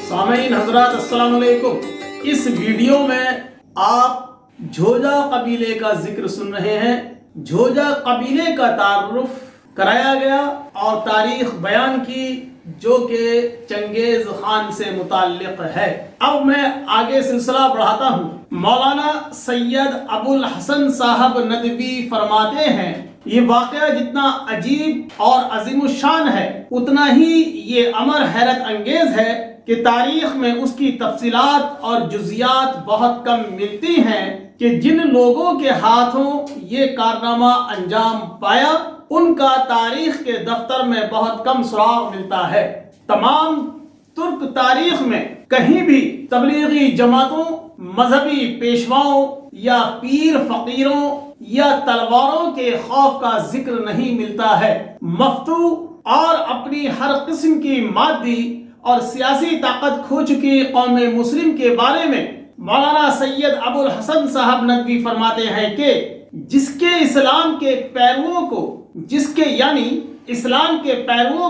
سامعین حضرات السلام علیکم۔ اس ویڈیو میں آپ جھوجا قبیلے کا ذکر سن رہے ہیں۔ جھوجا قبیلے کا تعارف کرایا گیا اور تاریخ بیان کی جو کہ چنگیز خان سے متعلق ہے۔ اب میں آگے سلسلہ بڑھاتا ہوں۔ مولانا سید ابو الحسن صاحب ندوی فرماتے ہیں یہ واقعہ جتنا عجیب اور عظیم الشان ہے اتنا ہی یہ امر حیرت انگیز ہے کہ تاریخ میں اس کی تفصیلات اور جزیات بہت کم ملتی ہیں کہ جن لوگوں کے ہاتھوں یہ کارنامہ انجام پایا ان کا تاریخ کے دفتر میں بہت کم سراغ ملتا ہے۔ تمام ترک تاریخ میں کہیں بھی تبلیغی جماعتوں، مذہبی پیشواؤں یا پیر فقیروں یا تلواروں کے خوف کا ذکر نہیں ملتا ہے۔ مفتو اور اپنی ہر قسم کی مادی اور سیاسی طاقت کھو چکی قوم مسلم کے بارے میں مولانا سید ابو الحسن صاحب ندوی فرماتے ہیں کہ جس کے اسلام کے پیرووں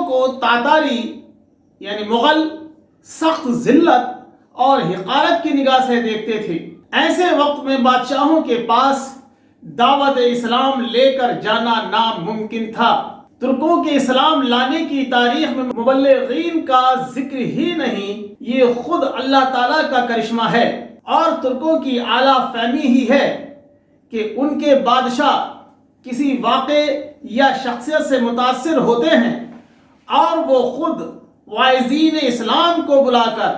کو تاتاری یعنی مغل سخت ذلت اور حقارت کی نگاہ سے دیکھتے تھے، ایسے وقت میں بادشاہوں کے پاس دعوت اسلام لے کر جانا ناممکن تھا۔ ترکوں کے اسلام لانے کی تاریخ میں مبلغین کا ذکر ہی نہیں، یہ خود اللہ تعالیٰ کا کرشمہ ہے اور ترکوں کی اعلیٰ فہمی ہی ہے کہ ان کے بادشاہ کسی واقعے یا شخصیت سے متاثر ہوتے ہیں اور وہ خود واعظین اسلام کو بلا کر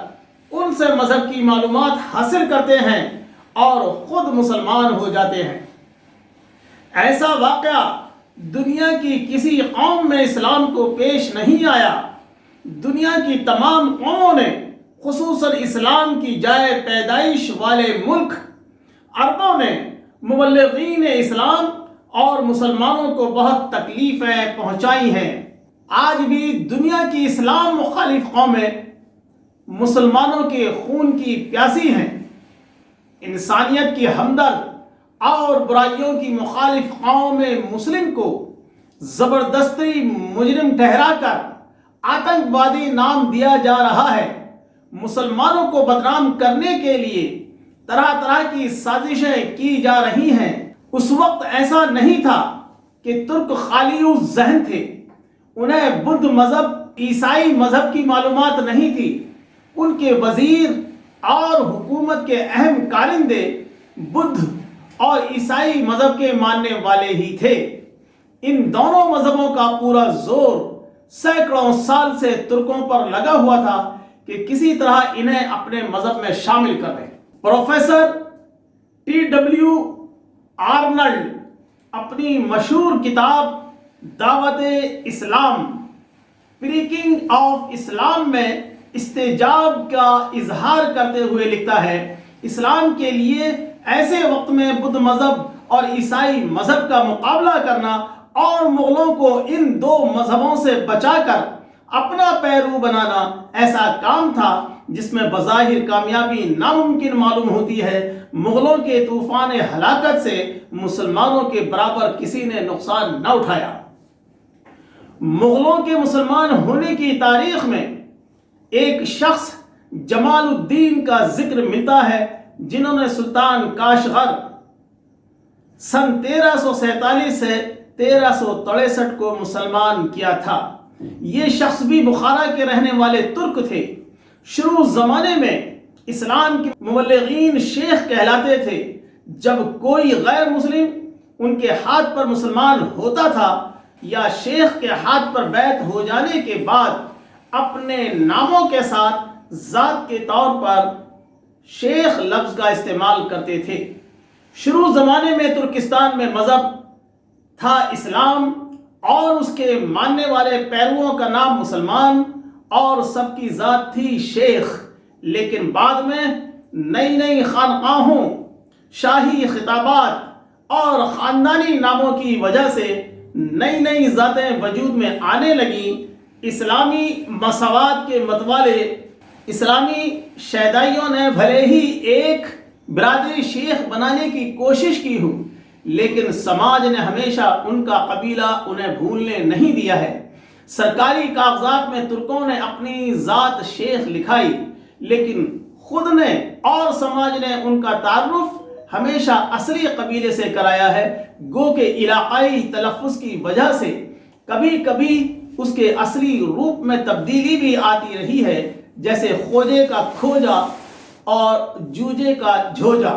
ان سے مذہب کی معلومات حاصل کرتے ہیں اور خود مسلمان ہو جاتے ہیں۔ ایسا واقعہ دنیا کی کسی قوم میں اسلام کو پیش نہیں آیا۔ دنیا کی تمام قوموں نے خصوصاً اسلام کی جائے پیدائش والے ملک عربوں نے مبلغین اسلام اور مسلمانوں کو بہت تکلیفیں پہنچائی ہیں۔ آج بھی دنیا کی اسلام مخالف قومیں مسلمانوں کے خون کی پیاسی ہیں۔ انسانیت کی ہمدرد اور برائیوں کی مخالف قوم مسلم کو زبردستی مجرم ٹھہرا کر آتنکوادی نام دیا جا رہا ہے۔ مسلمانوں کو بدنام کرنے کے لیے طرح طرح کی سازشیں کی جا رہی ہیں۔ اس وقت ایسا نہیں تھا کہ ترک خالی ذہن تھے، انہیں بدھ مذہب، عیسائی مذہب کی معلومات نہیں تھی۔ ان کے وزیر اور حکومت کے اہم کارندے بدھ اور عیسائی مذہب کے ماننے والے ہی تھے۔ ان دونوں مذہبوں کا پورا زور سینکڑوں سال سے ترکوں پر لگا ہوا تھا کہ کسی طرح انہیں اپنے مذہب میں شامل کر دیں۔ پروفیسر ٹی.ڈبلیو. آرنلڈ اپنی مشہور کتاب دعوت اسلام پریکنگ آف اسلام میں استجاب کا اظہار کرتے ہوئے لکھتا ہے، اسلام کے لیے ایسے وقت میں بدھ مذہب اور عیسائی مذہب کا مقابلہ کرنا اور مغلوں کو ان دو مذہبوں سے بچا کر اپنا پیرو بنانا ایسا کام تھا جس میں بظاہر کامیابی ناممکن معلوم ہوتی ہے۔ مغلوں کے طوفان ہلاکت سے مسلمانوں کے برابر کسی نے نقصان نہ اٹھایا۔ مغلوں کے مسلمان ہونے کی تاریخ میں ایک شخص جمال الدین کا ذکر ملتا ہے جنہوں نے سلطان کاشغر سن 1347 سے 1363 کو مسلمان کیا تھا۔ یہ شخص بھی بخارا کے رہنے والے ترک تھے۔ شروع زمانے میں اسلام کے مبلغین شیخ کہلاتے تھے۔ جب کوئی غیر مسلم ان کے ہاتھ پر مسلمان ہوتا تھا یا شیخ کے ہاتھ پر بیعت ہو جانے کے بعد اپنے ناموں کے ساتھ ذات کے طور پر شیخ لفظ کا استعمال کرتے تھے۔ شروع زمانے میں ترکستان میں مذہب تھا اسلام اور اس کے ماننے والے پیرووں کا نام مسلمان اور سب کی ذات تھی شیخ، لیکن بعد میں نئی نئی خانقاہوں، شاہی خطابات اور خاندانی ناموں کی وجہ سے نئی نئی ذاتیں وجود میں آنے لگیں۔ اسلامی مساوات کے متوالے اسلامی شیدائیوں نے بھلے ہی ایک برادری شیخ بنانے کی کوشش کی ہو، لیکن سماج نے ہمیشہ ان کا قبیلہ انہیں بھولنے نہیں دیا ہے۔ سرکاری کاغذات میں ترکوں نے اپنی ذات شیخ لکھائی، لیکن خود نے اور سماج نے ان کا تعارف ہمیشہ عصری قبیلے سے کرایا ہے، گو کہ علاقائی تلفظ کی وجہ سے کبھی کبھی اس کے عصری روپ میں تبدیلی بھی آتی رہی ہے، جیسے خوجے کا کھوجا اور جوجے کا جھوجا۔